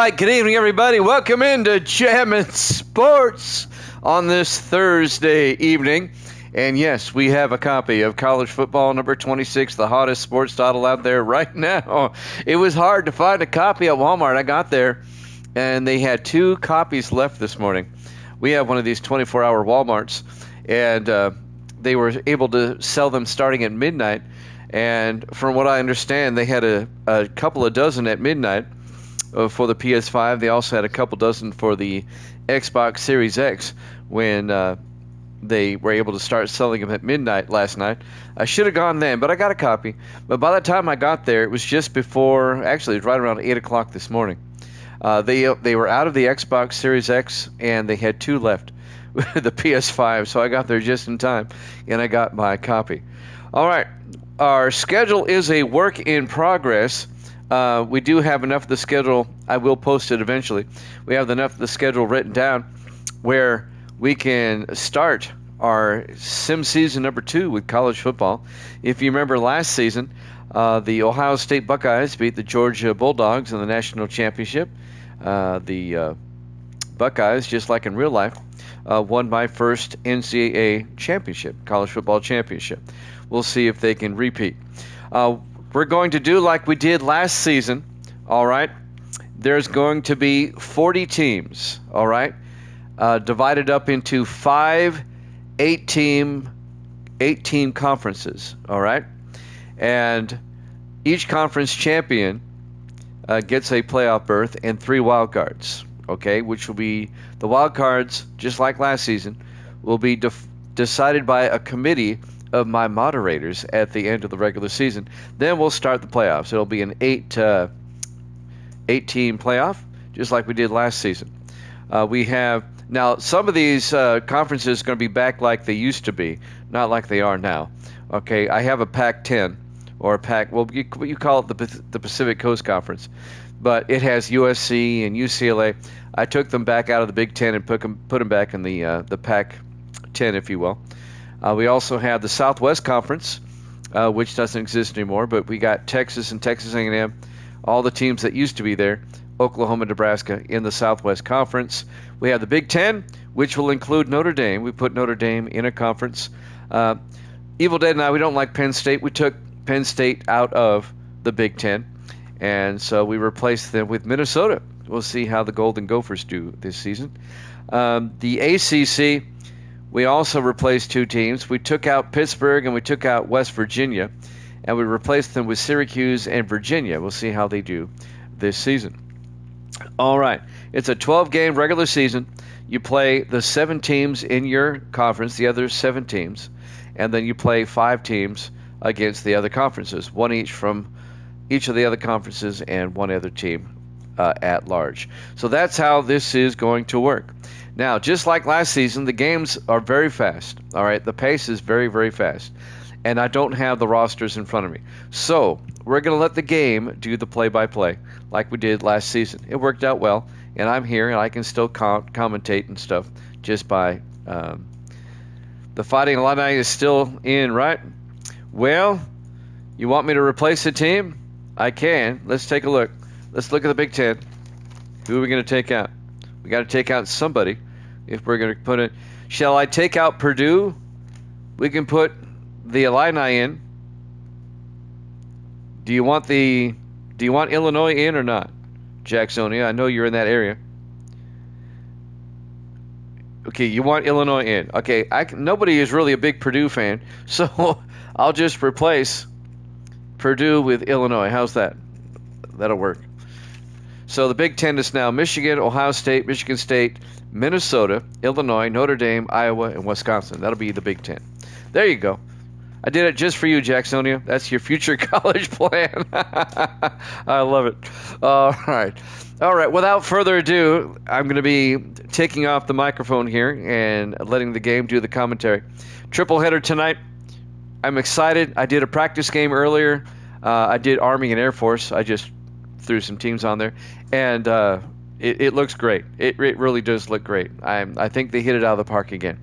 right, good evening, everybody. Welcome into Jammin' Sports on this Thursday evening. And yes, we have a copy of College Football number 26, the hottest sports title out there right now. It was hard to find a copy at Walmart. I got there, and they had 2 copies left this morning. We have one of these 24-hour Walmarts, and they were able to sell them starting at midnight. And from what I understand, they had a couple of dozen at midnight for the PS5. They also had a couple dozen for the Xbox Series X when they were able to start selling them at midnight last night. I should have gone then, but I got a copy. But by the time I got there, it was just before, actually, it was right around 8 o'clock this morning. They were out of the Xbox Series X, and they had 2 left, the PS5, so I got there just in time, and I got my copy. All right, our schedule is a work in progress. We do have enough of the schedule. I will post it eventually. We have enough of the schedule written down where we can start our sim season number 2 with college football. If you remember last season, the Ohio State Buckeyes beat the Georgia Bulldogs in the national championship. The Buckeyes, just like in real life, won my first NCAA championship, college football championship. We'll see if they can repeat. We're going to do like we did last season, all right? There's going to be 40 teams, all right? Divided up into 5 8-team conferences, all right? And each conference champion gets a playoff berth and 3 wild cards, okay? Which will be the wild cards, just like last season, will be decided by a committee of my moderators at the end of the regular season. Then we'll start the playoffs. It'll be an 8-team playoff, just like we did last season. We have now some of these conferences are going to be back like they used to be, not like they are now. Okay, I have a Pac-10 or a Pac. Well, you call it the Pacific Coast Conference, but it has USC and UCLA. I took them back out of the Big Ten and put them back in the Pac-10, if you will. We also have the Southwest Conference, which doesn't exist anymore, but we got Texas and Texas A&M, all the teams that used to be there, Oklahoma, Nebraska in the Southwest Conference. We have the Big Ten, which will include Notre Dame. We put Notre Dame in a conference. Evil Dead and I, we don't like Penn State. We took Penn State out of the Big Ten, and so we replaced them with Minnesota. We'll see how the Golden Gophers do this season. The ACC, we also replaced 2 teams. We took out Pittsburgh and we took out West Virginia, and we replaced them with Syracuse and Virginia. We'll see how they do this season. All right, it's a 12-game regular season. You play the 7 teams in your conference, the other 7 teams, and then you play 5 teams against the other conferences, 1 each from each of the other conferences and 1 other team at large. So that's how this is going to work. Now, just like last season, the games are very fast. All right, the pace is very, very fast. And I don't have the rosters in front of me. So we're going to let the game do the play-by-play like we did last season. It worked out well, and I'm here, and I can still commentate and stuff just by the Fighting Illini is still in, right? Well, you want me to replace the team? I can. Let's take a look. Let's look at the Big Ten. Who are we going to take out? We got to take out somebody if we're going to put it. Shall I take out Purdue? We can put the Illini in. Do you want Illinois in or not? Jacksonia, I know you're in that area. Okay, you want Illinois in. Okay, nobody is really a big Purdue fan, so I'll just replace Purdue with Illinois. How's that? That'll work. So the Big Ten is now Michigan, Ohio State, Michigan State, Minnesota, Illinois, Notre Dame, Iowa, and Wisconsin. That'll be the Big Ten. There you go. I did it just for you, Jacksonia. That's your future college plan. I love it. All right. All right. Without further ado, I'm going to be taking off the microphone here and letting the game do the commentary. Triple header tonight. I'm excited. I did a practice game earlier. I did Army and Air Force. I just threw some teams on there, and it looks great. It really does look great. I think they hit it out of the park again.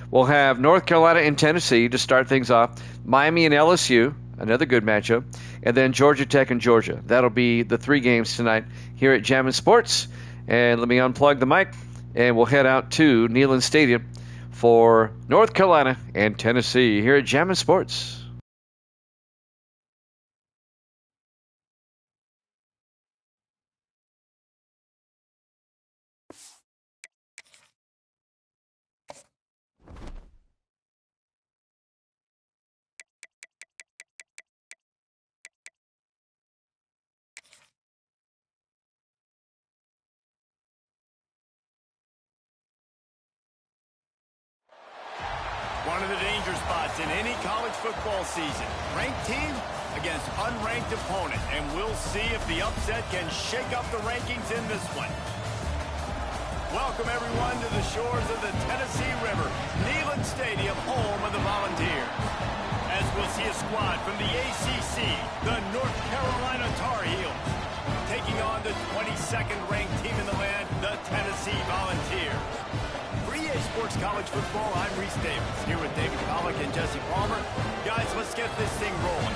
We'll have North Carolina and Tennessee to start things off. Miami and LSU. another good matchup. And then Georgia Tech and Georgia. That'll be the 3 games tonight here at Jammin' Sports. And let me unplug the mic, and we'll head out to Neyland Stadium for North Carolina and Tennessee here at Jammin' Sports. One of the danger spots in any college football season. Ranked team against unranked opponent. And we'll see if the upset can shake up the rankings in this one. Welcome, everyone, to the shores of the Tennessee River. Neyland Stadium, home of the Volunteers. As we'll see a squad from the ACC, the North Carolina Tar Heels, taking on the 22nd ranked team in the land, the Tennessee Volunteers. For EA Sports College Football, I'm Reese Davis, here with David Pollack and Jesse Palmer. Guys, let's get this thing rolling.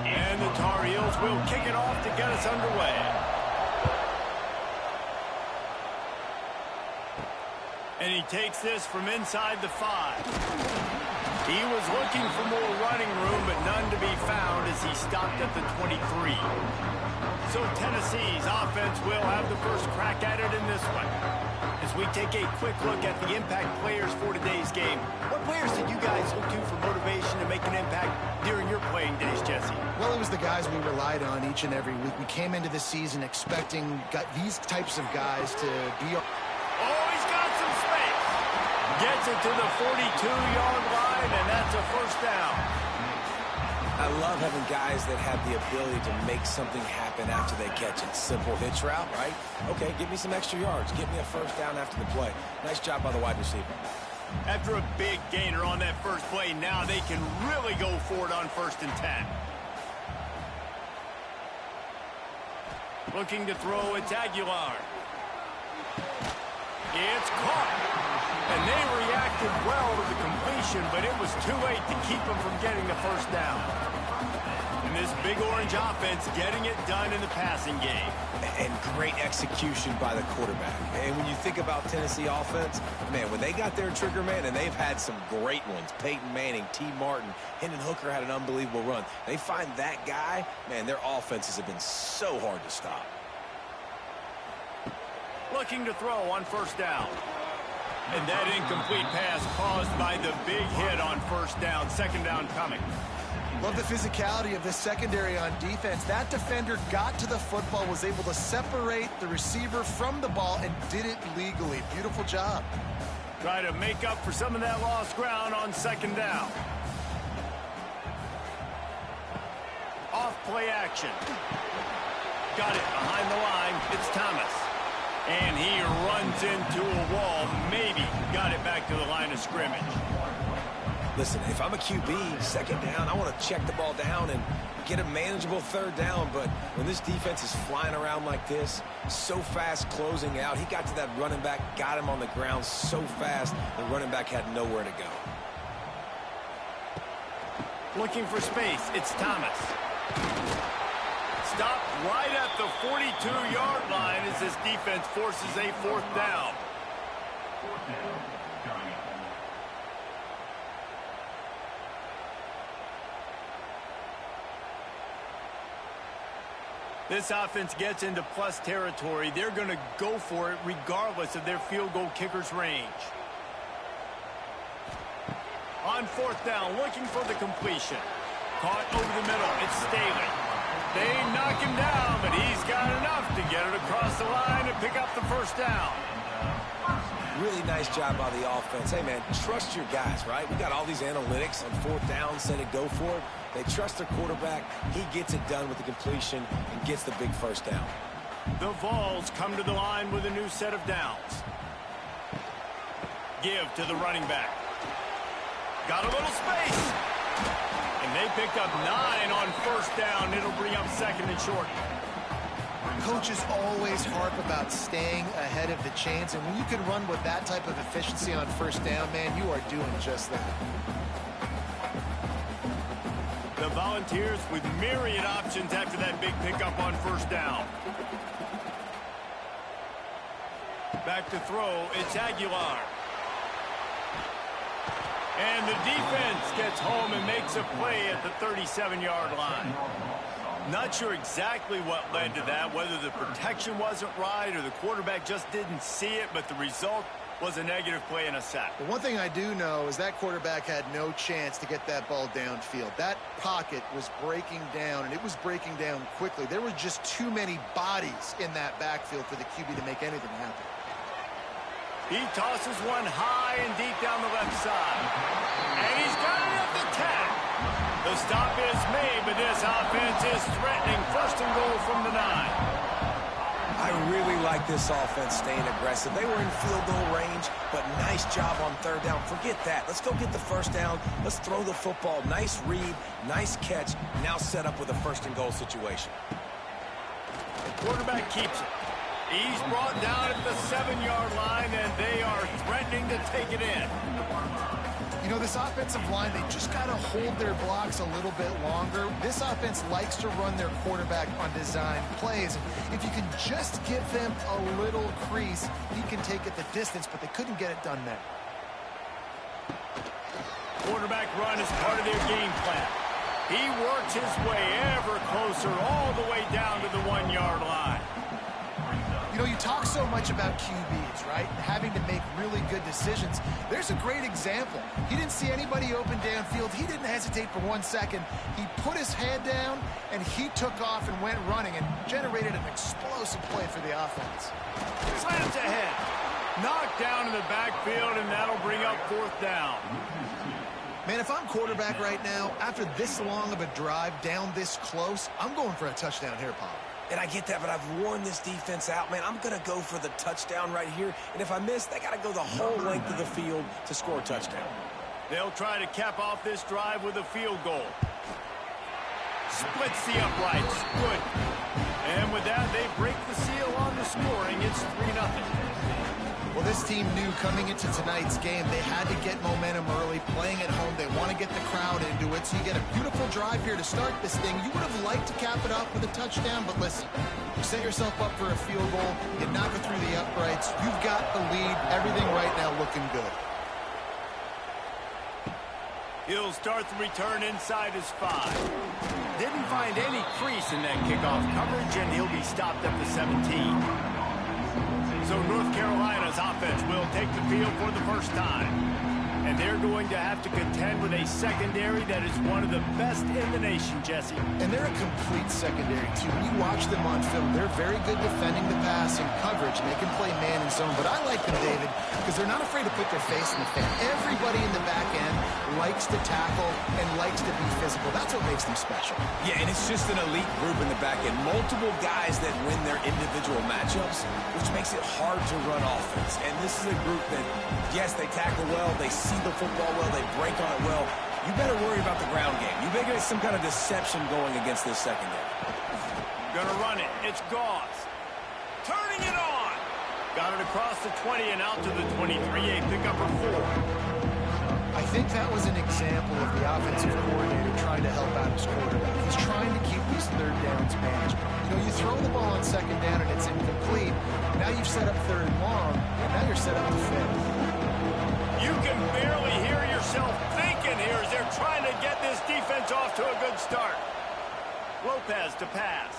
And the Tar Heels will kick it off to get us underway. And he takes this from inside the 5. He was looking for more running room, but none to be found as he stopped at the 23. So Tennessee's offense will have the first crack at it in this one. As we take a quick look at the impact players for today's game, what players did you guys look to for motivation to make an impact during your playing days, Jesse? Well, it was the guys we relied on each and every week. We came into the season expecting these types of guys to be... Gets it to the 42-yard line, and that's a first down. I love having guys that have the ability to make something happen after they catch it. Simple hitch route, right? Okay, give me some extra yards. Get me a first down after the play. Nice job by the wide receiver. After a big gainer on that first play, now they can really go for it on 1st and 10. Looking to throw, it's Aguilar. It's caught. And they reacted well to the completion, but it was too late to keep them from getting the first down. And this Big Orange offense getting it done in the passing game. And great execution by the quarterback. And when you think about Tennessee offense, man, when they got their trigger man, and they've had some great ones, Peyton Manning, T. Martin, Hendon Hooker had an unbelievable run. They find that guy, man, their offenses have been so hard to stop. Looking to throw on 1st down. And that incomplete pass caused by the big hit on 1st down. 2nd down coming. Love the physicality of the secondary on defense. That defender got to the football, was able to separate the receiver from the ball, and did it legally. Beautiful job. Try to make up for some of that lost ground on 2nd down. Off play action. Got it behind the line. It's Thomas. And he runs into a wall. Maybe got it back to the line of scrimmage. Listen, if I'm a QB, 2nd down, I want to check the ball down and get a manageable 3rd down. But when this defense is flying around like this, so fast closing out, he got to that running back, got him on the ground so fast, the running back had nowhere to go. Looking for space, it's Thomas. Stopped right at the 42-yard line as this defense forces a 4th down. This offense gets into plus territory. They're going to go for it regardless of their field goal kicker's range. On 4th down, looking for the completion. Caught over the middle. It's Staley. They knock him down, but he's got enough to get it across the line and pick up the 1st down. Really nice job by the offense. Hey, man, trust your guys, right? We got all these analytics on 4th down, said it, go for it. They trust their quarterback. He gets it done with the completion and gets the big 1st down. The Vols come to the line with a new set of downs. Give to the running back. Got a little space. And they picked up 9 on first down. It'll bring up second and short. Coaches always harp about staying ahead of the chains, and when you can run with that type of efficiency on first down, man, you are doing just that. The Volunteers with myriad options after that big pickup on first down. Back to throw, it's Aguilar. And the defense gets home and makes a play at the 37-yard line. Not sure exactly what led to that, whether the protection wasn't right or the quarterback just didn't see it, but the result was a negative play and a sack. But one thing I do know is that quarterback had no chance to get that ball downfield. That pocket was breaking down, and it was breaking down quickly. There were just too many bodies in that backfield for the QB to make anything happen. He tosses one high and deep down the left side. And he's got it at the 10. The stop is made, but this offense is threatening first and goal from the 9. I really like this offense staying aggressive. They were in field goal range, but nice job on third down. Forget that. Let's go get the first down. Let's throw the football. Nice read, nice catch. Now set up with a first and goal situation. The quarterback keeps it. He's brought down at the 7-yard line, and they are threatening to take it in. You know, this offensive line, they just got to hold their blocks a little bit longer. This offense likes to run their quarterback on design plays. If you can just give them a little crease, he can take it the distance, but they couldn't get it done there. Quarterback run is part of their game plan. He works his way ever closer all the way down to the 1-yard line. You know, you talk so much about QBs, right? Having to make really good decisions. There's a great example. He didn't see anybody open downfield. He didn't hesitate for 1 second. He put his head down, and he took off and went running and generated an explosive play for the offense. Slams ahead. Knocked down in the backfield, and that'll bring up fourth down. Man, if I'm quarterback right now, after this long of a drive down this close, I'm going for a touchdown here, Paul. And I get that, but I've worn this defense out, man. I'm going to go for the touchdown right here. And if I miss, they got to go the whole length of the field to score a touchdown. They'll try to cap off this drive with a field goal. Splits the uprights. Good. And with that, they break the seal on the scoring. It's 3-0. Well, this team knew coming into tonight's game they had to get momentum early, playing at home. They want to get the crowd into it, so you get a beautiful drive here to start this thing. You would have liked to cap it off with a touchdown, but listen, you set yourself up for a field goal, you knock it through the uprights, you've got the lead, everything right now looking good. He'll start the return inside his 5. Didn't find any crease in that kickoff coverage, and he'll be stopped at the 17. So North Carolina's offense will take the field for the first time. And they're going to have to contend with a secondary that is one of the best in the nation, Jesse. And they're a complete secondary, too. When you watch them on film, they're very good defending the pass and coverage. They can play man and zone. But I like them, David, because they're not afraid to put their face in the fan. Everybody in the back end likes to tackle and likes to be physical. That's what makes them special. Yeah, and it's just an elite group in the back end. Multiple guys that win their individual matchups, which makes it hard to run offense. And this is a group that, yes, they tackle well, they see the football well, they break on it well. You better worry about the ground game. You better get some kind of deception going against this secondary. Gonna run it. It's Gauze. Turning it on. Got it across the 20 and out to the 23. A pickup for 4. I think that was an example of the offensive coordinator trying to help out his quarterback. He's trying to keep these third downs managed. You know, you throw the ball on second down and it's incomplete. Now you've set up third and long, and now you're set up to fifth. You can barely hear yourself thinking here as they're trying to get this defense off to a good start. Lopez to pass.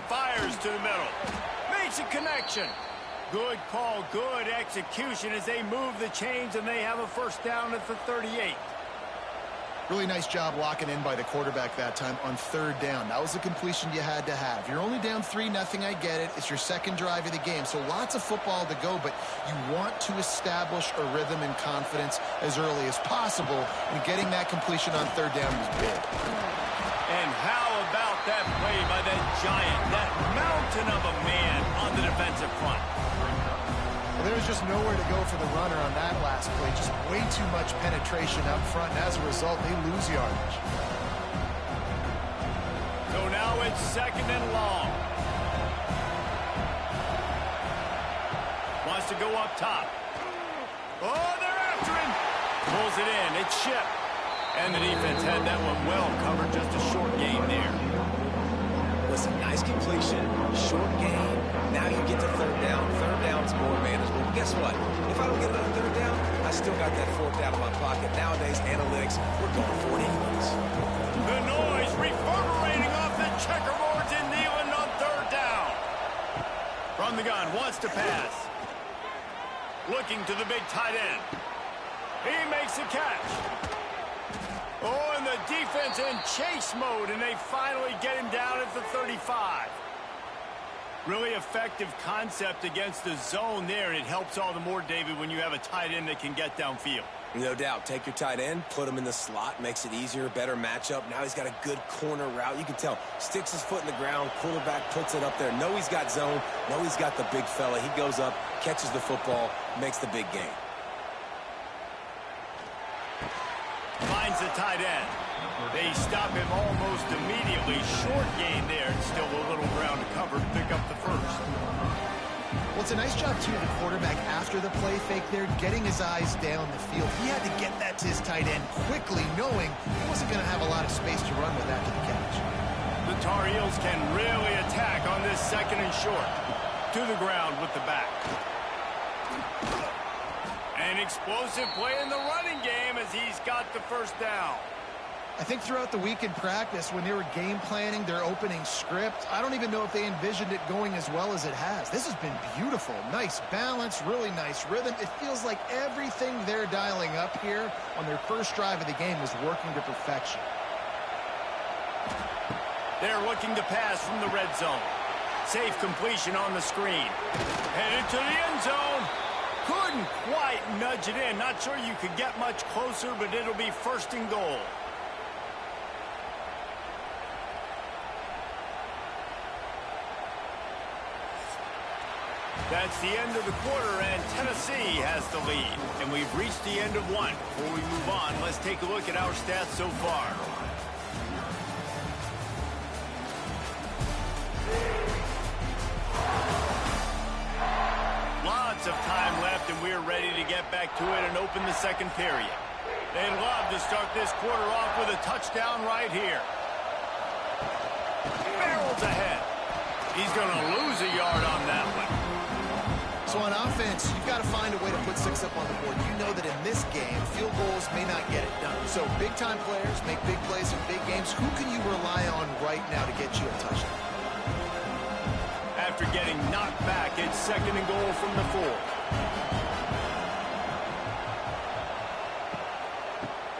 Fires to the middle. Makes a connection. Good call, good execution as they move the chains and they have a first down at the 38. Really nice job locking in by the quarterback that time on third down. That was the completion you had to have. You're only down 3-0, I get it. It's your second drive of the game, so lots of football to go, but you want to establish a rhythm and confidence as early as possible, and getting that completion on third down was big. And how about that play by that giant, that mountain of a man on the defensive front? There's just nowhere to go for the runner on that last play. Just way too much penetration up front, and as a result, they lose yardage. So now it's 2nd and long. Wants to go up top. Oh, they're after him. Pulls it in. It's Shipp. And the defense had that one well covered. Just a short game there. Listen, nice completion, short game. Now you get to 3rd down. 3rd down's more manageable. But guess what? If I don't get it on 3rd down, I still got that 4th down in my pocket. Nowadays, analytics, we're going for it anyways. The noise reverberating off the checkerboards in Neyland on 3rd down. From the gun, wants to pass. Looking to the big tight end. He makes a catch. Oh, and the defense in chase mode, and they finally get him down at the 35. Really effective concept against the zone there, and it helps all the more, David, when you have a tight end that can get downfield. No doubt. Take your tight end, put him in the slot, makes it easier, better matchup. Now he's got a good corner route. You can tell. Sticks his foot in the ground, quarterback puts it up there. Know he's got zone, know he's got the big fella. He goes up, catches the football, makes the big game. Finds the tight end. They stop him almost immediately. Short gain there, and still a little ground to cover to pick up the first. Well, it's a nice job, too, the quarterback after the play fake there, getting his eyes down the field. He had to get that to his tight end quickly, knowing he wasn't going to have a lot of space to run with after the catch. The Tar Heels can really attack on this 2nd and short. To the ground with the back. An explosive play in the running game as he's got the 1st down. I think throughout the week in practice, when they were game planning their opening script, I don't even know if they envisioned it going as well as it has. This has been beautiful. Nice balance, really nice rhythm. It feels like everything they're dialing up here on their first drive of the game is working to perfection. They're looking to pass from the red zone. Safe completion on the screen. Headed to the end zone. Couldn't quite nudge it in. Not sure you could get much closer, but it'll be 1st and goal. That's the end of the quarter, and Tennessee has the lead. And we've reached the end of one. Before we move on, let's take a look at our stats so far. Lots of time left, and we're ready to get back to it and open the 2nd period. They'd love to start this quarter off with a touchdown right here. Barrels ahead. He's going to lose a yard on that one. So on offense, you've got to find a way to put 6 up on the board. You know that in this game, field goals may not get it done. So big-time players make big plays in big games. Who can you rely on right now to get you a touchdown? After getting knocked back, it's 2nd and goal from the 4.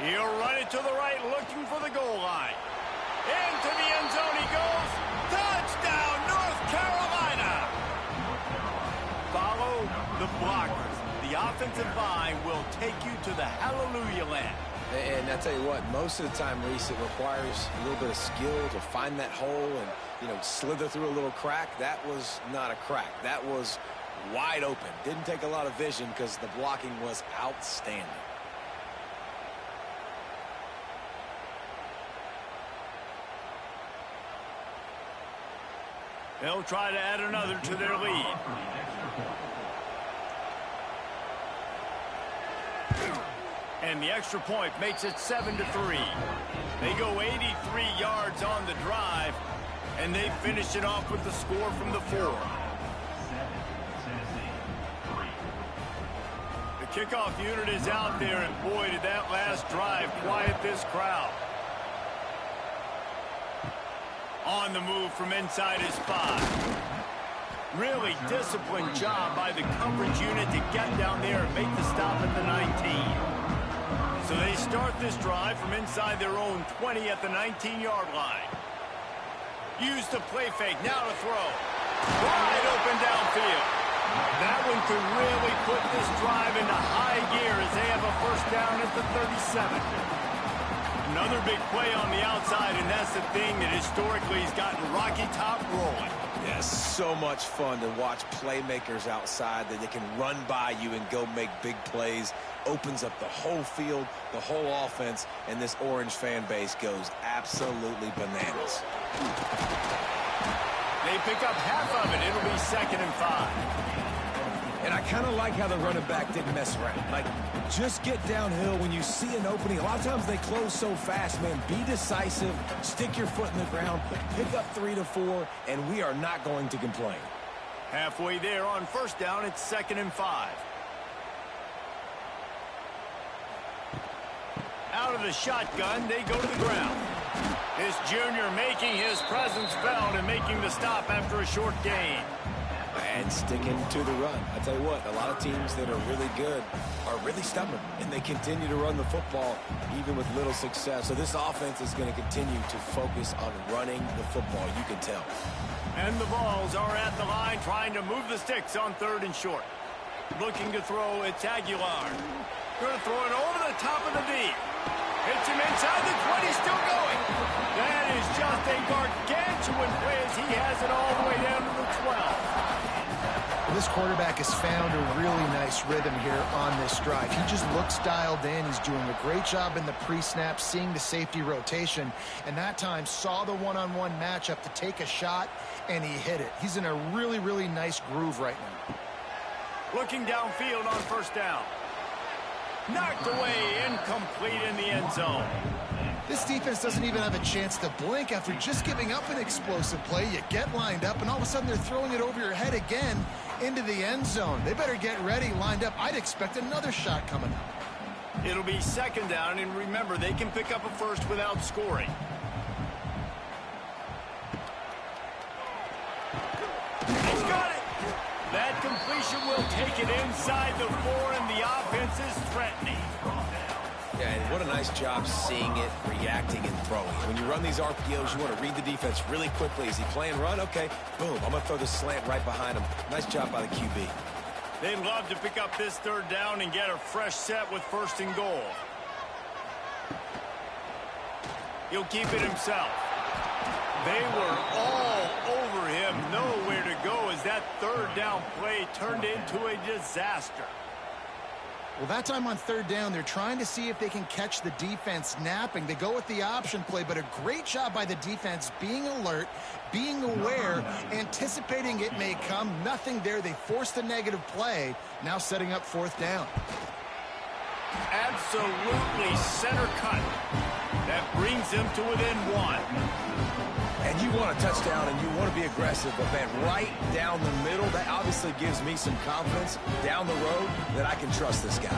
He'll run it to the right, looking for the goal line. Into the end zone he goes. Touchdown, North Carolina! Follow the blockers. The offensive line will take you to the hallelujah land. And I tell you what, most of the time, Reese, it requires a little bit of skill to find that hole and, slither through a little crack. That was not a crack. That was wide open. Didn't take a lot of vision because the blocking was outstanding. They'll try to add another to their lead. And the extra point makes it 7-3. They go 83 yards on the drive, and they finish it off with the score from the 4. The kickoff unit is out there, and boy, did that last drive quiet this crowd. On the move from inside his 5. Really disciplined job by the coverage unit to get down there and make the stop at the 19. So they start this drive from inside their own 20 at the 19-yard line. Use the play fake, now to throw. Wide open downfield. That one could really put this drive into high gear as they have a 1st down at the 37. Another big play on the outside, and that's the thing that historically has gotten Rocky Top rolling. Yeah, so much fun to watch playmakers outside that they can run by you and go make big plays. Opens up the whole field, the whole offense, and this Orange fan base goes absolutely bananas. They pick up half of it. It'll be 2nd and 5. And I kind of like how the running back didn't mess around. Like, just get downhill when you see an opening. A lot of times they close so fast, man. Be decisive, stick your foot in the ground, pick up 3 to 4, and we are not going to complain. Halfway there on 1st down, it's 2nd and 5. Out of the shotgun, they go to the ground. This junior making his presence felt and making the stop after a short gain. And sticking to the run. I tell you what, a lot of teams that are really good are really stubborn, and they continue to run the football even with little success. So this offense is going to continue to focus on running the football, you can tell. And the Vols are at the line trying to move the sticks on 3rd and short. Looking to throw, it's Aguilar. Going to throw it over the top of the D. Hits him inside the 20, still going. That is just a gargantuan play as he has it all the way down to the 12. This quarterback has found a really nice rhythm here on this drive. He just looks dialed in. He's doing a great job in the pre-snap, seeing the safety rotation, and that time saw the one-on-one matchup to take a shot, and he hit it. He's in a really, really nice groove right now. Looking downfield on 1st down. Knocked away, incomplete in the end zone. This defense doesn't even have a chance to blink after just giving up an explosive play. You get lined up, and all of a sudden they're throwing it over your head again into the end zone. They better get ready, lined up. I'd expect another shot coming up. It'll be 2nd down, and remember, they can pick up a first without scoring. He's got it! That completion will take it inside the 4, and the offense is threatening. Yeah, and what a nice job seeing it, reacting, and throwing. When you run these RPOs, you want to read the defense really quickly. Is he playing run? Okay, boom. I'm going to throw the slant right behind him. Nice job by the QB. They'd love to pick up this 3rd down and get a fresh set with 1st and goal. He'll keep it himself. They were all over him, nowhere to go as that 3rd down play turned into a disaster. Well, that time on 3rd down, they're trying to see if they can catch the defense napping. They go with the option play, but a great job by the defense being alert, being aware, anticipating it may come. Nothing there. They forced a negative play, now setting up 4th down. Absolutely center cut. That brings them to within 1. And you want a touchdown and you want to be aggressive, but man, right down the middle, that obviously gives me some confidence down the road that I can trust this guy.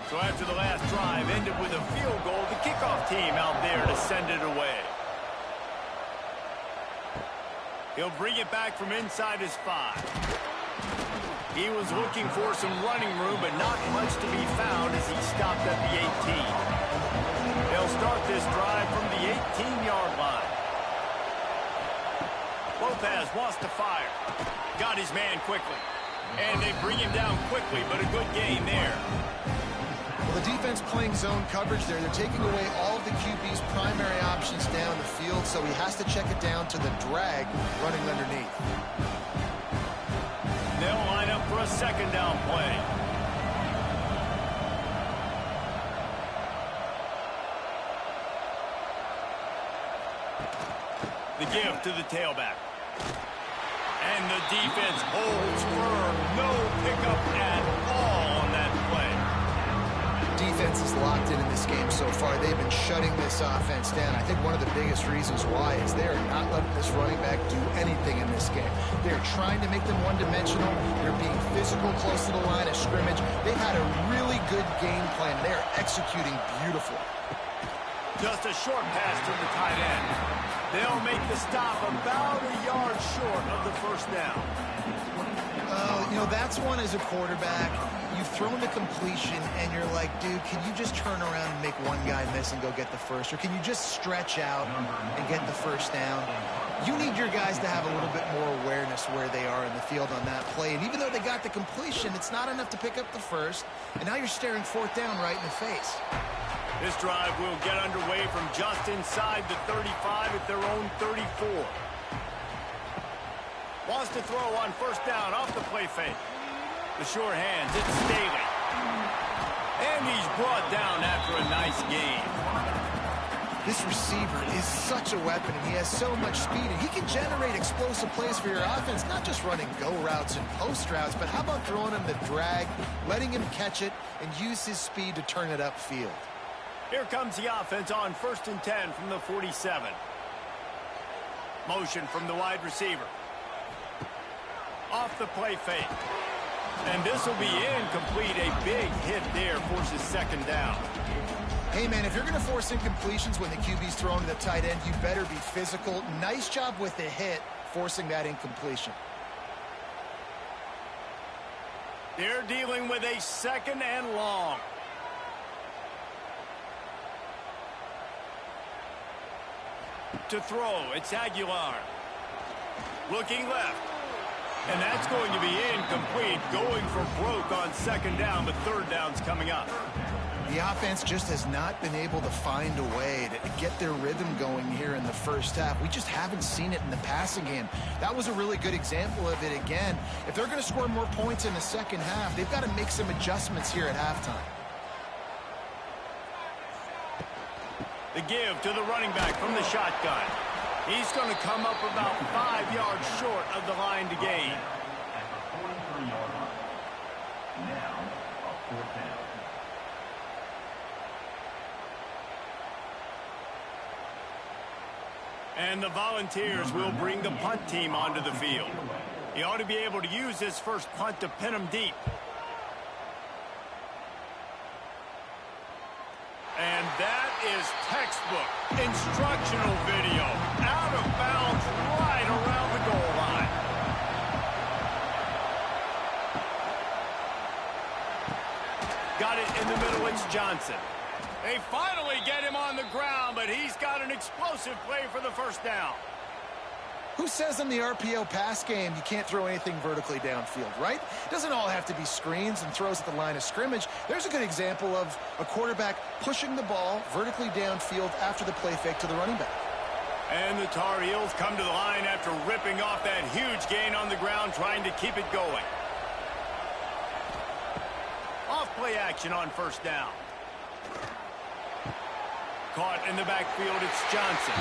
So after the last drive ended with a field goal, the kickoff team out there to send it away. He'll bring it back from inside his 5. He was looking for some running room, but not much to be found as he stopped at the 18. They'll start this drive from the 18-yard line. Lopez wants to fire. Got his man quickly. And they bring him down quickly, but a good gain there. Well, the defense playing zone coverage there. They're taking away all of the QB's primary options down the field, so he has to check it down to the drag running underneath. They'll line up for a 2nd down play. The give to the tailback. And the defense holds firm. No pickup at all on that play. Defense is locked in this game so far. They've been shutting this offense down. I think one of the biggest reasons why is they're not letting this running back do anything in this game. They're trying to make them one-dimensional. They're being physical close to the line of scrimmage. They've had a really good game plan. They're executing beautifully. Just a short pass to the tight end. They'll make the stop about a yard short of the 1st down. You know, that's one as a quarterback. You've thrown the completion, and you're like, dude, can you just turn around and make one guy miss and go get the first? Or can you just stretch out and get the 1st down? You need your guys to have a little bit more awareness where they are in the field on that play. And even though they got the completion, it's not enough to pick up the 1st. And now you're staring 4th down right in the face. This drive will get underway from just inside the 35 at their own 34. Wants to throw on first down off the play fake. The sure hands, it's Staley. And he's brought down after a nice gain. This receiver is such a weapon, and he has so much speed, and he can generate explosive plays for your offense, not just running go routes and post routes, but how about throwing him the drag, letting him catch it, and use his speed to turn it upfield. Here comes the offense on 1st and 10 from the 47. Motion from the wide receiver. Off the play fake. And this will be incomplete. A big hit there forces second down. Hey, man, if you're going to force incompletions when the QB's thrown to the tight end, you better be physical. Nice job with the hit, forcing that incompletion. They're dealing with a 2nd and long. To throw, it's Aguilar. Looking left. And that's going to be incomplete. Going for broke on 2nd down, but 3rd down's coming up. The offense just has not been able to find a way to get their rhythm going here in the first half. We just haven't seen it in the passing game. That was a really good example of it again. If they're going to score more points in the second half, they've got to make some adjustments here at halftime. The give to the running back from the shotgun. He's going to come up about 5 yards short of the line to gain. Now, a 4th down. And the Volunteers will bring the punt team onto the field. He ought to be able to use this first punt to pin him deep. And that is textbook instructional video. Out of bounds right around the goal line. Got it in the middle, it's Johnson. They finally get him on the ground, but he's got an explosive play for the first down. Who says in the RPO pass game you can't throw anything vertically downfield, right? It doesn't all have to be screens and throws at the line of scrimmage. There's a good example of a quarterback pushing the ball vertically downfield after the play fake to the running back. And the Tar Heels come to the line after ripping off that huge gain on the ground, trying to keep it going. Off play action on first down. Caught in the backfield, it's Johnson.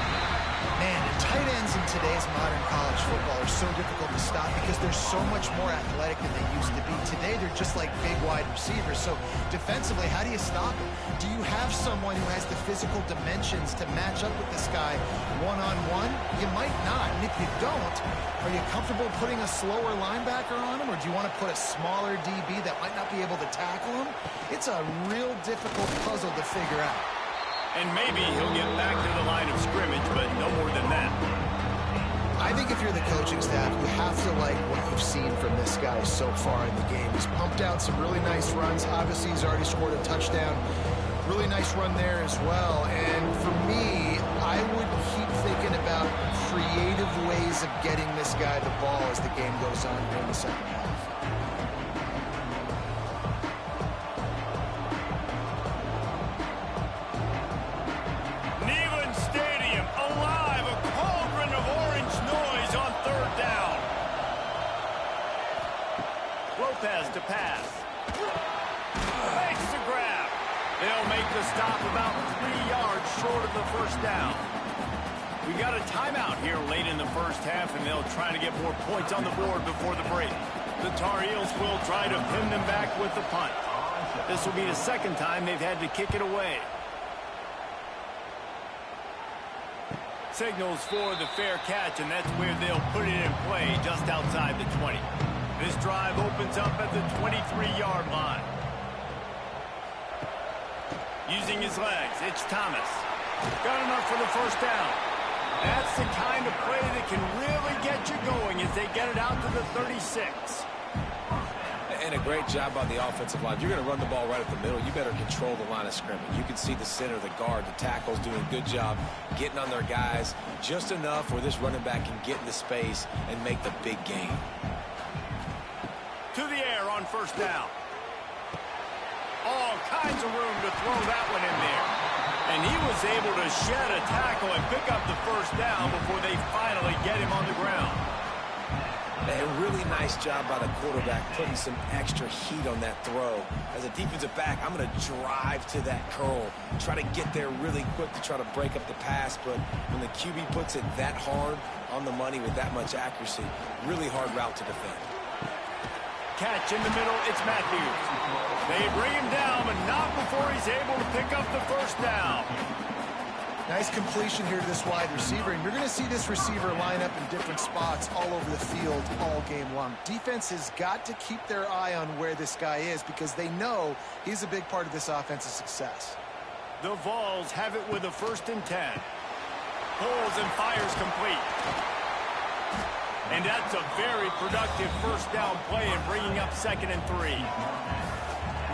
Man, and tight ends in today's modern college football are so difficult to stop because they're so much more athletic than they used to be. Today, they're just like big wide receivers. So defensively, how do you stop them? Do you have someone who has the physical dimensions to match up with this guy one-on-one? You might not. And if you don't, are you comfortable putting a slower linebacker on him? Or do you want to put a smaller DB that might not be able to tackle him? It's a real difficult puzzle to figure out. And maybe he'll get back to the line of scrimmage, but no more than that. I think if you're the coaching staff, you have to like what you've seen from this guy so far in the game. He's pumped out some really nice runs. Obviously, he's already scored a touchdown. Really nice run there as well. And for me, I would keep thinking about creative ways of getting this guy the ball as the game goes on here in the second half. To pass. Makes the grab. They'll make the stop about 3 yards short of the first down. We got a timeout here late in the first half, and they'll try to get more points on the board before the break. The Tar Heels will try to pin them back with the punt. This will be the second time they've had to kick it away. Signals for the fair catch, and that's where they'll put it in play just outside the 20. This drive opens up at the 23-yard line. Using his legs, it's Thomas. Got enough for the first down. That's the kind of play that can really get you going as they get it out to the 36. And a great job on the offensive line. If you're going to run the ball right at the middle, you better control the line of scrimmage. You can see the center, the guard, the tackles doing a good job getting on their guys just enough where this running back can get into space and make the big gain. To the air on first down. All kinds of room to throw that one in there. And he was able to shed a tackle and pick up the first down before they finally get him on the ground. A really nice job by the quarterback putting some extra heat on that throw. As a defensive back, I'm going to drive to that curl, try to get there really quick to try to break up the pass, but when the QB puts it that hard on the money with that much accuracy, really hard route to defend. Catch in the middle, it's Matthews. They bring him down, but not before he's able to pick up the first down. Nice completion here to this wide receiver, and you're going to see this receiver line up in different spots all over the field all game long. Defense has got to keep their eye on where this guy is because they know he's a big part of this offense's success. The Vols have it with a 1st and 10. Pulls and fires complete. And that's a very productive first down play and bringing up 2nd and 3.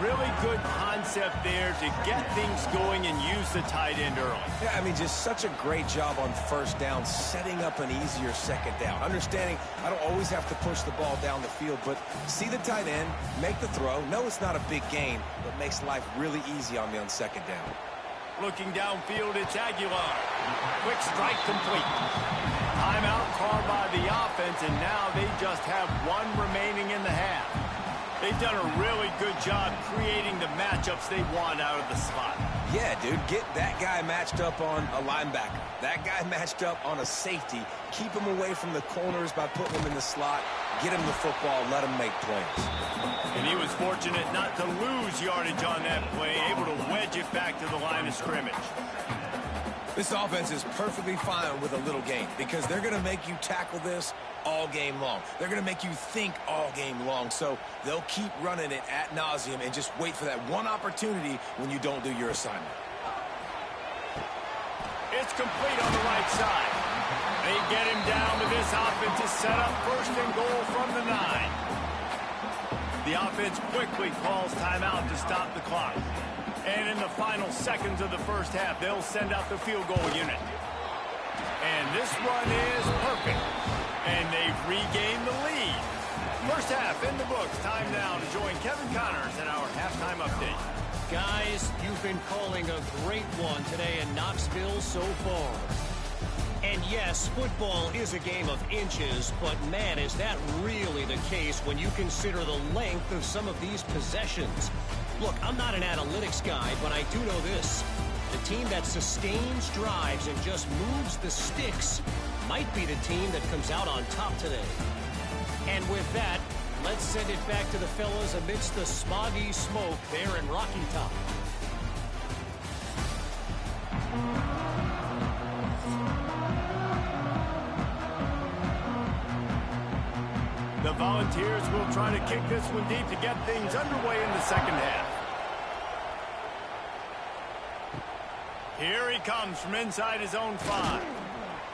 Really good concept there to get things going and use the tight end early. Yeah, I mean, just such a great job on first down, setting up an easier second down. Understanding I don't always have to push the ball down the field, but see the tight end, make the throw. No, it's not a big gain, but makes life really easy on me on second down. Looking downfield, it's Aguilar. Quick strike complete. Timeout called by the offense, and now they just have one remaining in the half. They've done a really good job creating the matchups they want out of the slot. Yeah, dude, get that guy matched up on a linebacker. That guy matched up on a safety. Keep him away from the corners by putting him in the slot. Get him the football, let him make plays. And he was fortunate not to lose yardage on that play, able to wedge it back to the line of scrimmage. This offense is perfectly fine with a little gain because they're going to make you tackle this all game long. They're going to make you think all game long. So they'll keep running it ad nauseum and just wait for that one opportunity when you don't do your assignment. It's complete on the right side. They get him down to this offense to set up 1st and goal from the 9. The offense quickly calls timeout to stop the clock. And in the final seconds of the first half, they'll send out the field goal unit. And this one is perfect. And they've regained the lead. First half in the books. Time now to join Kevin Connors in our halftime update. Guys, you've been calling a great one today in Knoxville so far. And yes, football is a game of inches, but man, is that really the case when you consider the length of some of these possessions. Look, I'm not an analytics guy, but I do know this. The team that sustains drives and just moves the sticks might be the team that comes out on top today. And with that, let's send it back to the fellas amidst the smoggy smoke there in Rocky Top. The Volunteers will try to kick this one deep to get things underway in the second half. Here he comes from inside his own 5.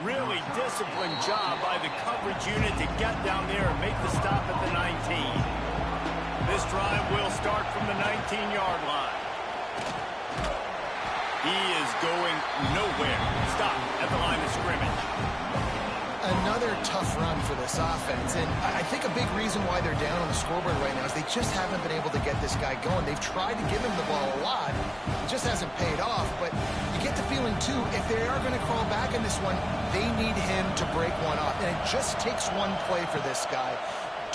Really disciplined job by the coverage unit to get down there and make the stop at the 19. This drive will start from the 19-yard line. He is going nowhere. Stop at the line of scrimmage. Another tough run for this offense, and I think a big reason why they're down on the scoreboard right now is they just haven't been able to get this guy going. They've tried to give him the ball a lot. It just hasn't paid off, but you get the feeling, too, if they are going to crawl back in this one, they need him to break one off, and it just takes one play for this guy.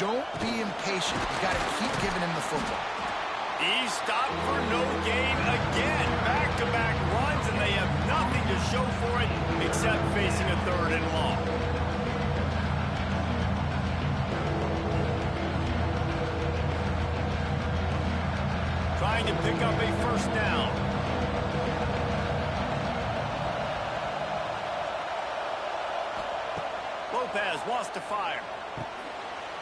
Don't be impatient. You got to keep giving him the football. He stopped for no gain again. Back-to-back runs, and they have nothing to show for it except facing a 3rd and long. Trying to pick up a first down. Lopez wants to fire.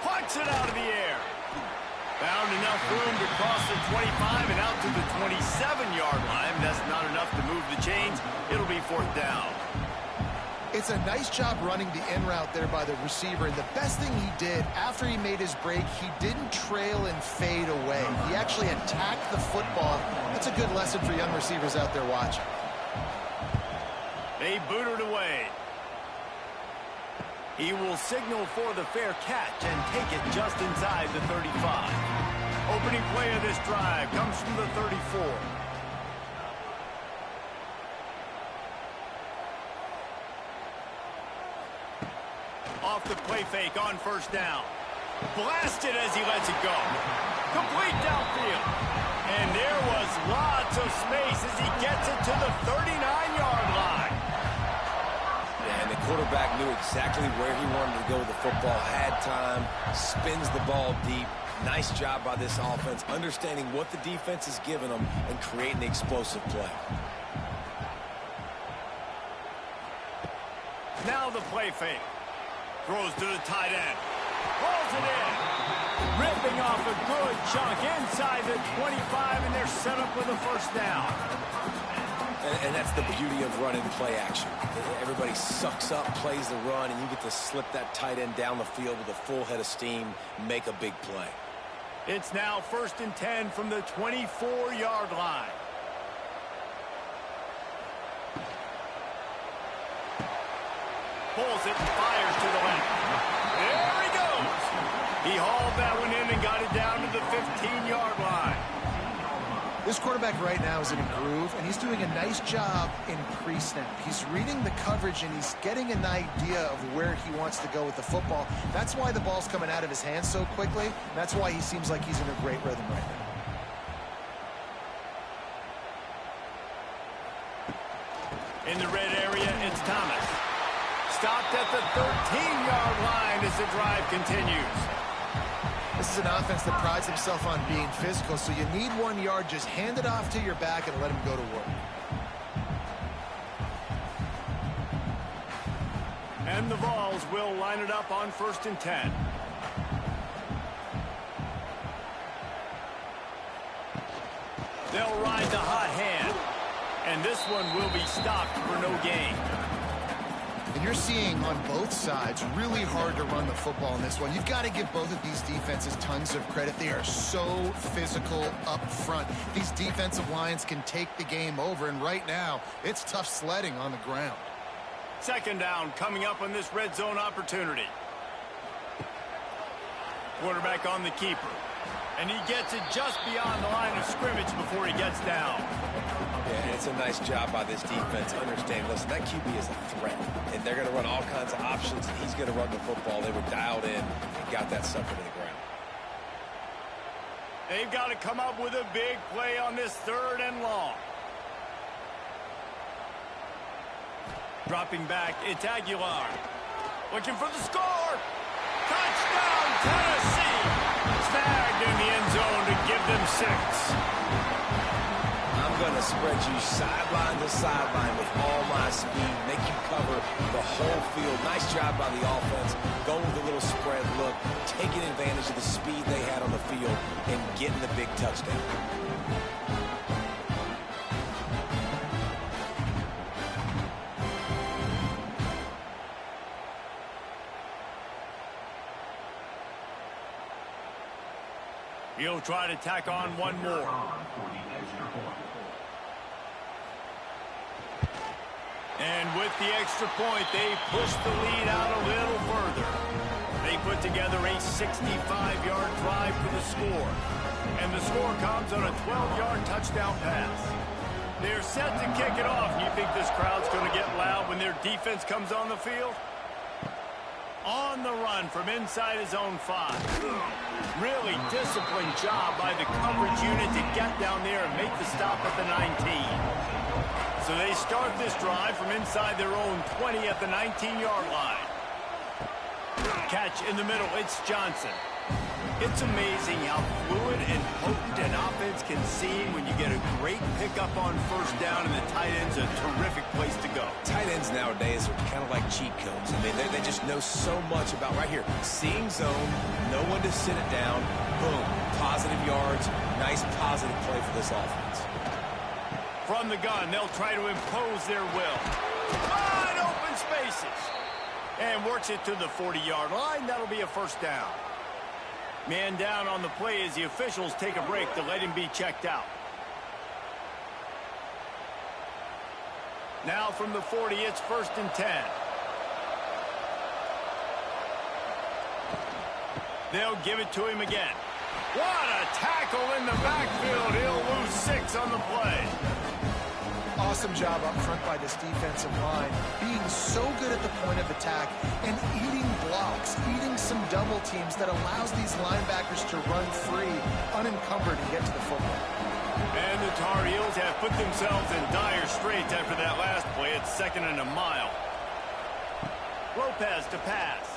Punts it out of the air. Found enough room to cross the 25 and out to the 27-yard line. That's not enough to move the chains. It'll be 4th down. It's a nice job running the in route there by the receiver. And the best thing he did after he made his break, he didn't trail and fade away. He actually attacked the football. That's a good lesson for young receivers out there watching. They boot it away. He will signal for the fair catch and take it just inside the 35. Opening play of this drive comes from the 34. Off the play fake on first down. Blasted as he lets it go. Complete downfield. And there was lots of space as he gets it to the 39-yard line. Yeah, and the quarterback knew exactly where he wanted to go with the football, had time, spins the ball deep. Nice job by this offense, understanding what the defense is giving them and creating the explosive play. Now the play fake. Throws to the tight end. Rolls it in. Ripping off a good chunk inside the 25, and they're set up with a first down. And that's the beauty of running play action. Everybody sucks up, plays the run, and you get to slip that tight end down the field with a full head of steam, make a big play. It's now 1st and 10 from the 24-yard line. Pulls it and fires to the left. There he goes. He hauled that one in and got it down to the 15-yard line. This quarterback right now is in a groove, and he's doing a nice job in pre-snap. He's reading the coverage, and he's getting an idea of where he wants to go with the football. That's why the ball's coming out of his hands so quickly, and that's why he seems like he's in a great rhythm right now. In the red area, it's Thomas. Stopped at the 13-yard line as the drive continues. This is an offense that prides himself on being physical, so you need 1 yard. Just hand it off to your back and let him go to work. And the Vols will line it up on 1st and 10. They'll ride the hot hand. And this one will be stopped for no gain. And you're seeing on both sides really hard to run the football in this one. You've got to give both of these defenses tons of credit. They are so physical up front. These defensive lines can take the game over, and right now, it's tough sledding on the ground. 2nd down coming up on this red zone opportunity. Quarterback on the keeper. And he gets it just beyond the line of scrimmage before he gets down. Yeah, it's a nice job by this defense. Understand, listen, that QB is a threat. And they're going to run all kinds of options, and he's going to run the football. They were dialed in and got that sucker to the ground. They've got to come up with a big play on this 3rd and long. Dropping back, it's Aguilar. Looking for the score. Touchdown, Tennessee. Snagged in the end zone to give them 6. I'm going to spread you sideline to sideline with all my speed, make you cover the whole field. Nice job by the offense, going with a little spread look, taking advantage of the speed they had on the field, and getting the big touchdown. He'll try to tack on one more. And with the extra point, they push the lead out a little further. They put together a 65-yard drive for the score. And the score comes on a 12-yard touchdown pass. They're set to kick it off. You think this crowd's going to get loud when their defense comes on the field? On the run from inside his own 5. Really disciplined job by the coverage unit to get down there and make the stop at the 19. So they start this drive from inside their own 20 at the 19-yard line. Catch in the middle, it's Johnson. It's amazing how fluid and potent an offense can seem when you get a great pickup on 1st down, and the tight end's a terrific place to go. Tight ends nowadays are kind of like cheat codes. I mean, they just know so much about, right here, seeing zone, know when to sit it down, boom, positive yards, nice positive play for this offense. From the gun, they'll try to impose their will. Wide open spaces. And works it to the 40-yard line. That'll be a 1st down. Man down on the play as the officials take a break to let him be checked out. Now from the 40, it's 1st and 10. They'll give it to him again. What a tackle in the backfield. He'll lose 6 on the play. Awesome job up front by this defensive line, being so good at the point of attack and eating blocks, eating some double teams that allows these linebackers to run free, unencumbered, and get to the football. And the Tar Heels have put themselves in dire straits after that last play. It's 2nd and a mile. Lopez to pass.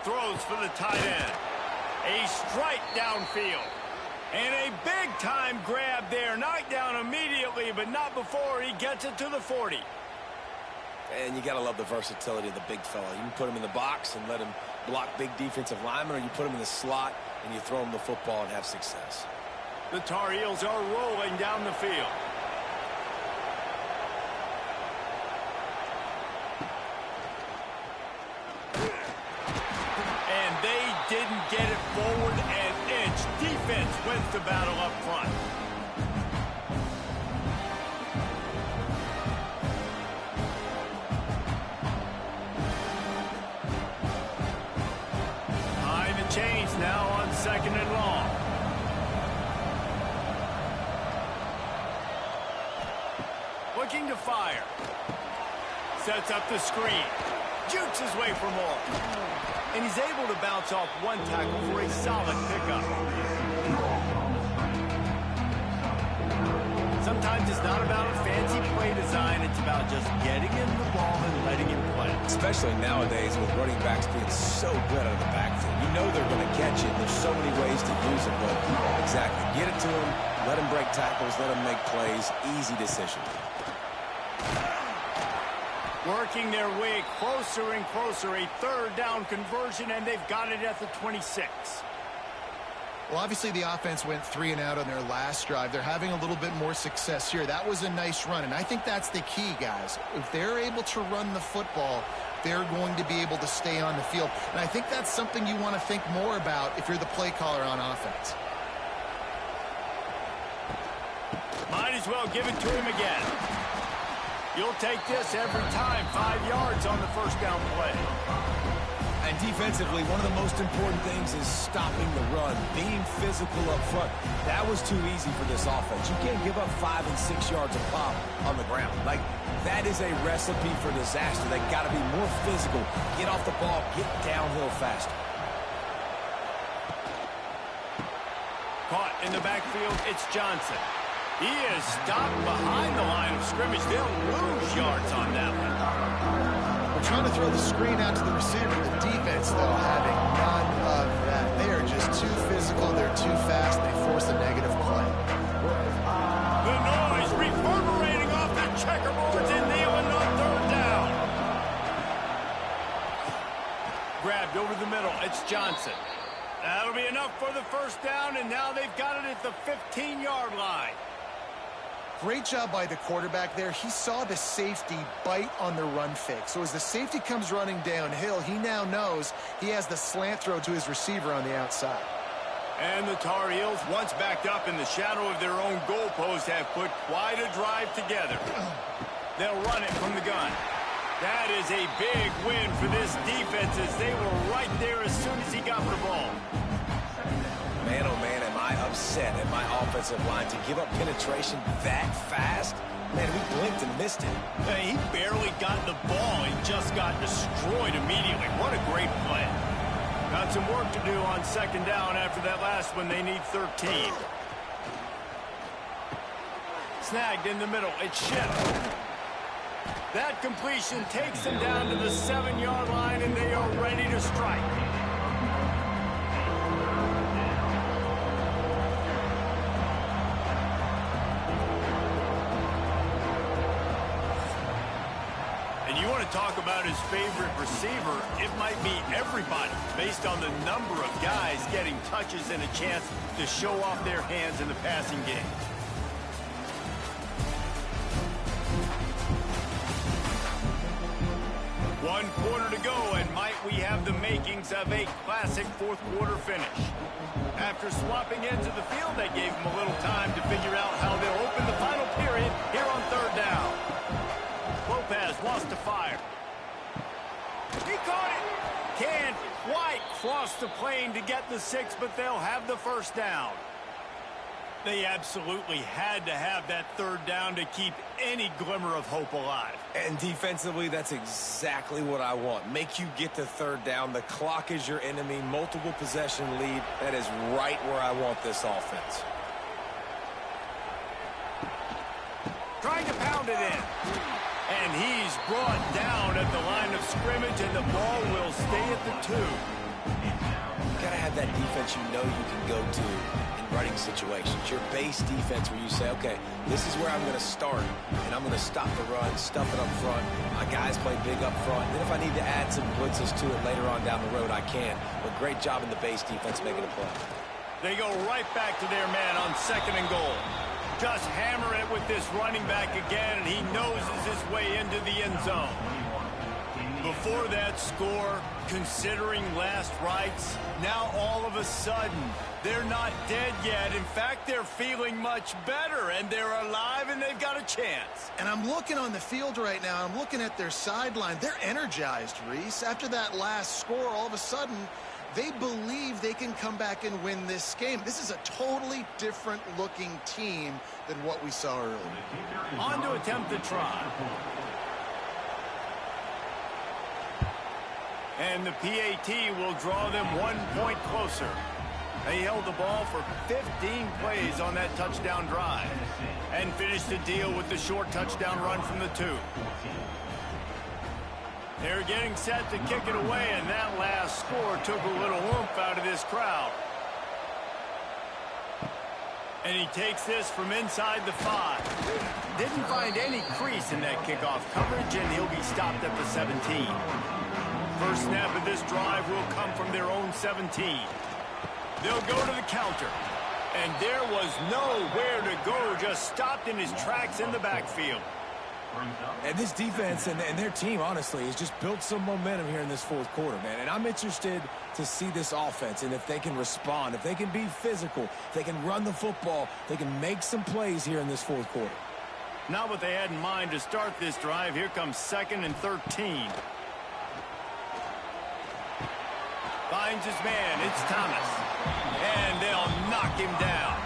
Throws for the tight end. A strike downfield. And a big-time grab there. Knocked down immediately, but not before he gets it to the 40. And you got to love the versatility of the big fella. You can put him in the box and let him block big defensive linemen, or you put him in the slot and you throw him the football and have success. The Tar Heels are rolling down the field. And they didn't get it forward an inch. Defense wins the battle up front. Time to change now on 2nd and long. Looking to fire. Sets up the screen. Jukes his way for more. And he's able to bounce off one tackle for a solid pickup. Sometimes it's not about a fancy play design. It's about just getting him the ball and letting him play. Especially nowadays with running backs being so good out of the backfield. You know they're going to catch it. There's so many ways to use it, but exactly. Get it to him, let him break tackles, let him make plays. Easy decision. Working their way closer and closer. A 3rd down conversion, and they've got it at the 26. Well, obviously the offense went 3 and out on their last drive. They're having a little bit more success here. That was a nice run, and I think that's the key, guys. If they're able to run the football, they're going to be able to stay on the field. And I think that's something you want to think more about if you're the play caller on offense. Might as well give it to him again. You'll take this every time. 5 yards on the 1st down play. And defensively, one of the most important things is stopping the run, being physical up front. That was too easy for this offense. You can't give up 5 and 6 yards a pop on the ground. Like, that is a recipe for disaster. They got to be more physical, get off the ball, get downhill faster. Caught in the backfield, it's Johnson. He is stopped behind the line of scrimmage. They'll lose yards on that one. We're trying to throw the screen out to the receiver. The defense, though, having none of that. They are just too physical. They're too fast. They force a negative play. The noise reverberating off the checkerboards and Thielen on 3rd down. Grabbed over the middle. It's Johnson. That'll be enough for the 1st down, and now they've got it at the 15-yard line. Great job by the quarterback there. He saw the safety bite on the run fake. So as the safety comes running downhill, he now knows he has the slant throw to his receiver on the outside. And the Tar Heels, once backed up in the shadow of their own goalpost, have put quite a drive together. They'll run it from the gun. That is a big win for this defense as they were right there as soon as he got the ball. Man, oh man, am I upset at my offensive line to give up penetration that fast? Man, we blinked and missed it. He barely got the ball. He just got destroyed immediately. What a great play. Got some work to do on 2nd down after that last one. They need 13. Snagged in the middle. It's Schiff. That completion takes them down to the 7-yard line, and they are ready to strike. And you want to talk about his favorite receiver, it might be everybody based on the number of guys getting touches and a chance to show off their hands in the passing game. One quarter to go, and might we have the makings of a classic 4th quarter finish. After swapping ends of the field, that gave them a little time to figure out how they'll open the final period here on 3rd down. Lopez wants to fire. He caught it. Can't quite cross across the plane to get the 6, but they'll have the first down. They absolutely had to have that third down to keep any glimmer of hope alive. And defensively, that's exactly what I want. Make you get to third down. The clock is your enemy. Multiple possession lead. That is right where I want this offense. Trying to pound it in. And he's brought down at the line of scrimmage, and the ball will stay at the 2. You got to have that defense you know you can go to in running situations. Your base defense where you say, okay, this is where I'm going to start, and I'm going to stop the run, stuff it up front. My guys play big up front. Then if I need to add some blitzes to it later on down the road, I can. But great job in the base defense making a play. They go right back to their man on 2nd and goal. Just hammer it with this running back again, and he noses his way into the end zone. Before that score, considering last rites, now all of a sudden, they're not dead yet. In fact, they're feeling much better, and they're alive, and they've got a chance. And I'm looking on the field right now. I'm looking at their sideline. They're energized, Reese. After that last score, all of a sudden, they believe they can come back and win this game. This is a totally different-looking team than what we saw earlier. On to attempt the try. And the PAT will draw them 1 point closer. They held the ball for 15 plays on that touchdown drive and finished the deal with the short touchdown run from the 2. They're getting set to kick it away, and that last score took a little oomph out of this crowd. And he takes this from inside the 5. Didn't find any crease in that kickoff coverage, and he'll be stopped at the 17. First snap of this drive will come from their own 17. They'll go to the counter. And there was nowhere to go, just stopped in his tracks in the backfield. And this defense and their team, honestly, has just built some momentum here in this fourth quarter, man. And I'm interested to see this offense and if they can respond, if they can be physical, if they can run the football, they can make some plays here in this fourth quarter. Not what they had in mind to start this drive. Here comes 2nd and 13. Finds his man. It's Thomas. And they'll knock him down.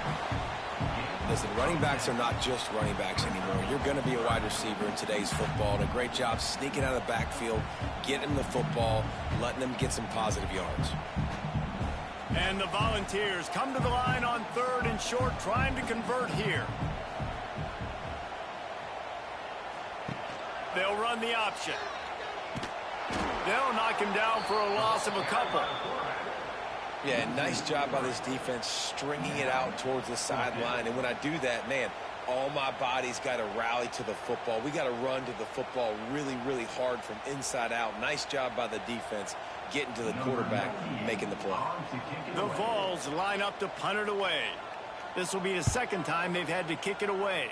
Listen, running backs are not just running backs anymore. You're going to be a wide receiver in today's football. And a great job sneaking out of the backfield, getting the football, letting them get some positive yards. And the Volunteers come to the line on 3rd and short, trying to convert here. They'll run the option. They'll knock him down for a loss of a couple. Yeah, nice job by this defense stringing it out towards the sideline. And when I do that, man, all my body's got to rally to the football. We got to run to the football really, really hard from inside out. Nice job by the defense getting to the quarterback, making the play. The Vols line up to punt it away. This will be the 2nd time they've had to kick it away.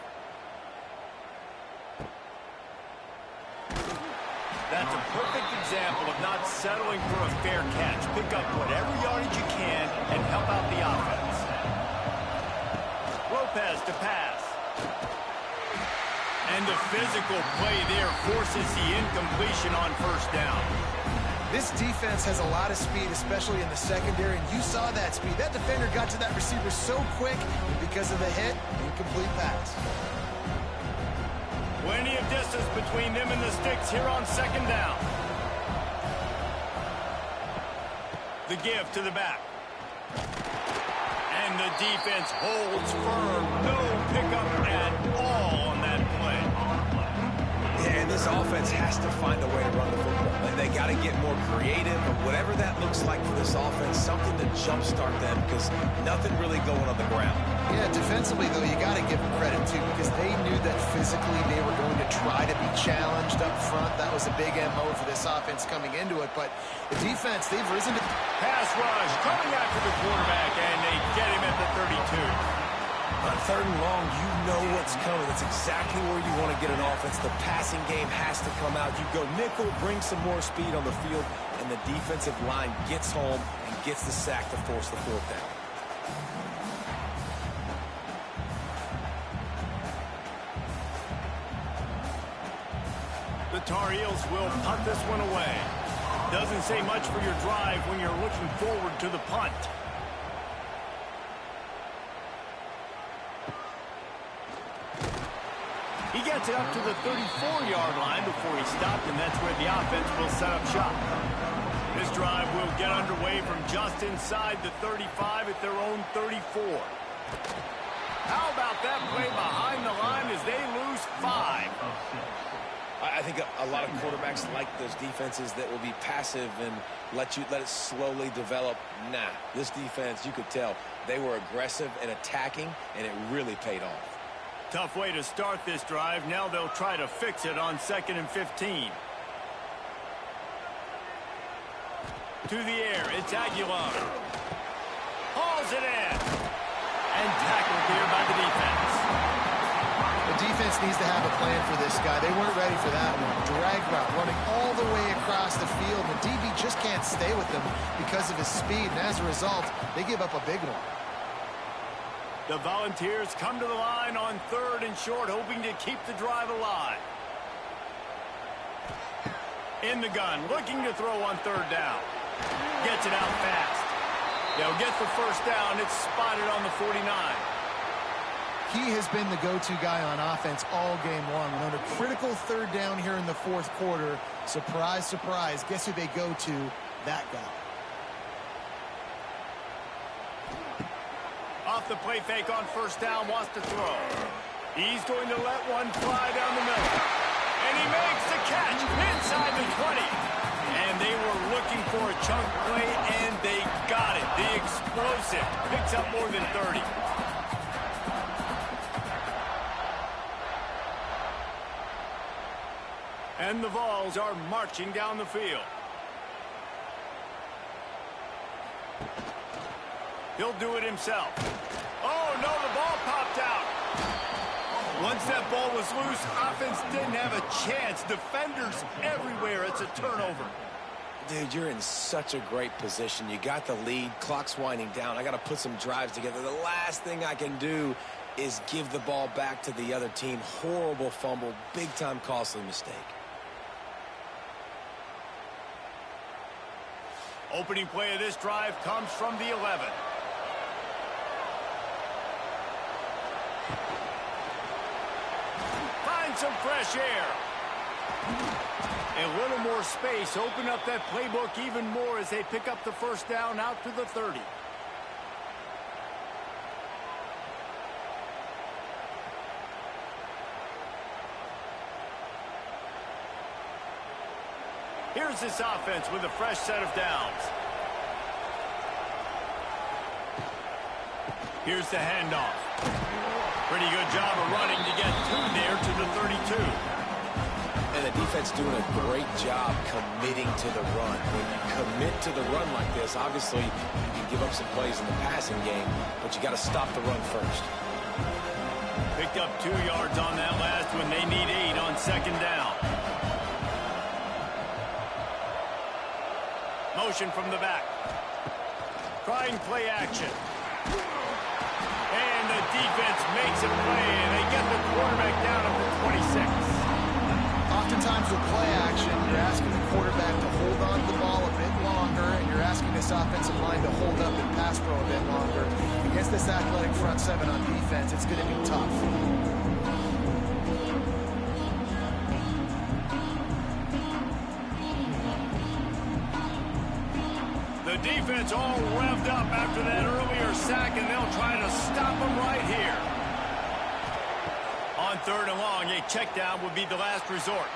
That's a perfect example of not settling for a fair catch. Pick up whatever yardage you can and help out the offense. Lopez to pass. And the physical play there forces the incompletion on 1st down. This defense has a lot of speed, especially in the secondary, and you saw that speed. That defender got to that receiver so quick, and because of the hit, incomplete pass. Plenty of distance between them and the sticks here on 2nd down. The give to the back. And the defense holds firm. No pickup at all on that play. Yeah, and this offense has to find a way to run the football. And they got to get more creative, or whatever that looks like for this offense, something to jumpstart them, because nothing really going on the ground. Yeah, defensively, though, you got to give them credit, too, because they knew that physically they were going to try to be challenged up front. That was a big MO for this offense coming into it. But the defense, they've risen to... Pass rush coming after the quarterback, and they get him at the 32. On 3rd and long, you know what's coming. It's exactly where you want to get an offense. The passing game has to come out. You go nickel, bring some more speed on the field, and the defensive line gets home and gets the sack to force the 4th down. The Tar Heels will punt this one away. Doesn't say much for your drive when you're looking forward to the punt. He gets it up to the 34-yard line before he stopped, and that's where the offense will set up shop. This drive will get underway from just inside the 35 at their own 34. How about that play behind the line as they lose 5? I think a lot of quarterbacks like those defenses that will be passive and let it slowly develop. Nah, this defense, you could tell, they were aggressive and attacking, and it really paid off. Tough way to start this drive. Now they'll try to fix it on 2nd and 15. To the air, it's Aguilar. Hauls it in. And tackled here by the defense. The defense needs to have a plan for this guy. They weren't ready for that one. Drag route running all the way across the field. The DB just can't stay with them because of his speed. And as a result, they give up a big one. The Volunteers come to the line on 3rd and short, hoping to keep the drive alive. In the gun, looking to throw on 3rd down. Gets it out fast. They'll get the first down. It's spotted on the 49. He has been the go-to guy on offense all game long. And on a critical 3rd down here in the 4th quarter, surprise, surprise, guess who they go to? That guy. Off the play fake on 1st down, wants to throw. He's going to let one fly down the middle. And he makes the catch inside the 20. And they were looking for a chunk play, and they got it. The explosive picks up more than 30. And the Vols are marching down the field. He'll do it himself. Oh, no, the ball popped out. Once that ball was loose, offense didn't have a chance. Defenders everywhere. It's a turnover. Dude, you're in such a great position. You got the lead. Clock's winding down. I got to put some drives together. The last thing I can do is give the ball back to the other team. Horrible fumble. Big-time costly mistake. Opening play of this drive comes from the 11. Find some fresh air. A little more space. Open up that playbook even more as they pick up the first down out to the 30. Here's this offense with a fresh set of downs. Here's the handoff. Pretty good job of running to get through there to the 32. And the defense doing a great job committing to the run. When you commit to the run like this, obviously you can give up some plays in the passing game, but you got to stop the run first. Picked up 2 yards on that last one. They need 8 on 2nd down. Motion from the back. Trying play action. And the defense makes a play, and they get the quarterback down at the 26. Oftentimes with play action, you're asking the quarterback to hold on to the ball a bit longer, and you're asking this offensive line to hold up and pass pro a bit longer. Against this athletic front seven on defense, it's going to be tough. The defense all revved up after that earlier sack, and they'll try to stop them right here. On 3rd and long, a check down would be the last resort.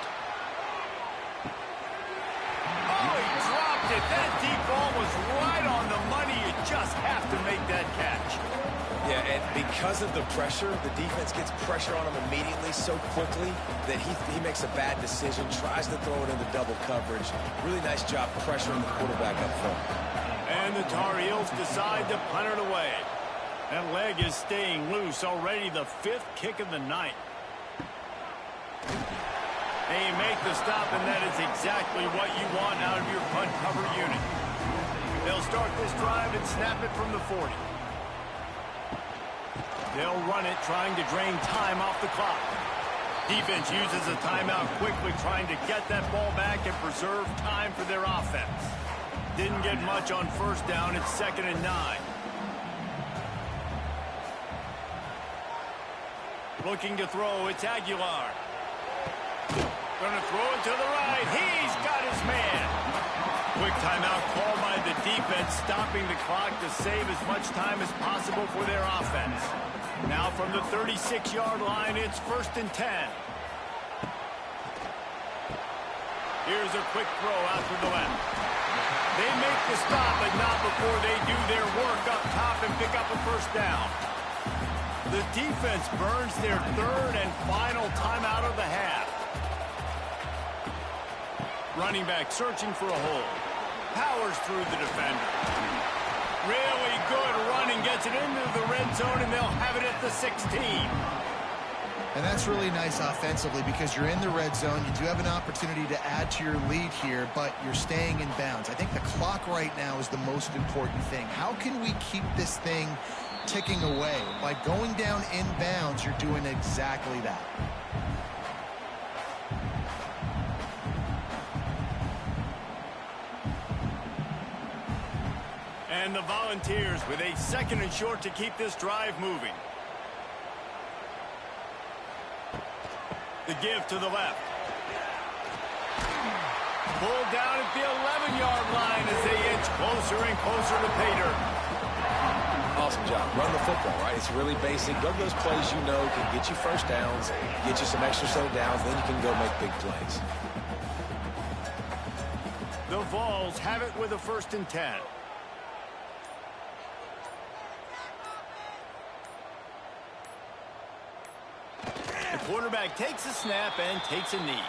Oh, he dropped it. That deep ball was right on the money. You just have to make that catch. Yeah, and because of the pressure, the defense gets pressure on him immediately so quickly that he makes a bad decision, tries to throw it into double coverage. Really nice job pressuring the quarterback up front. And the Tar Heels decide to punt it away. That leg is staying loose. Already the 5th kick of the night. They make the stop, and that is exactly what you want out of your punt cover unit. They'll start this drive and snap it from the 40. They'll run it, trying to drain time off the clock. Defense uses a timeout quickly, trying to get that ball back and preserve time for their offense. Didn't get much on first down. It's 2nd and 9. Looking to throw. It's Aguilar. Going to throw it to the right. He's got his man. Quick timeout called by the defense, stopping the clock to save as much time as possible for their offense. Now from the 36-yard line, it's 1st and 10. Here's a quick throw out to the left. They make the stop, but not before they do their work up top and pick up a first down. The defense burns their 3rd and final timeout of the half. Running back searching for a hole. Powers through the defender. Really good running, gets it into the red zone, and they'll have it at the 16. And that's really nice offensively because you're in the red zone. You do have an opportunity to add to your lead here, but you're staying in bounds. I think the clock right now is the most important thing. How can we keep this thing ticking away? By going down in bounds, you're doing exactly that. And the Volunteers with a 2nd and short to keep this drive moving. The give to the left. Pulled down at the 11-yard line as they inch closer and closer to pay dirt. Awesome job. Run the football, right? It's really basic. Go to those plays you know can get you first downs, get you some extra set of downs, then you can go make big plays. The Vols have it with a 1st and 10. The quarterback takes a snap and takes a knee.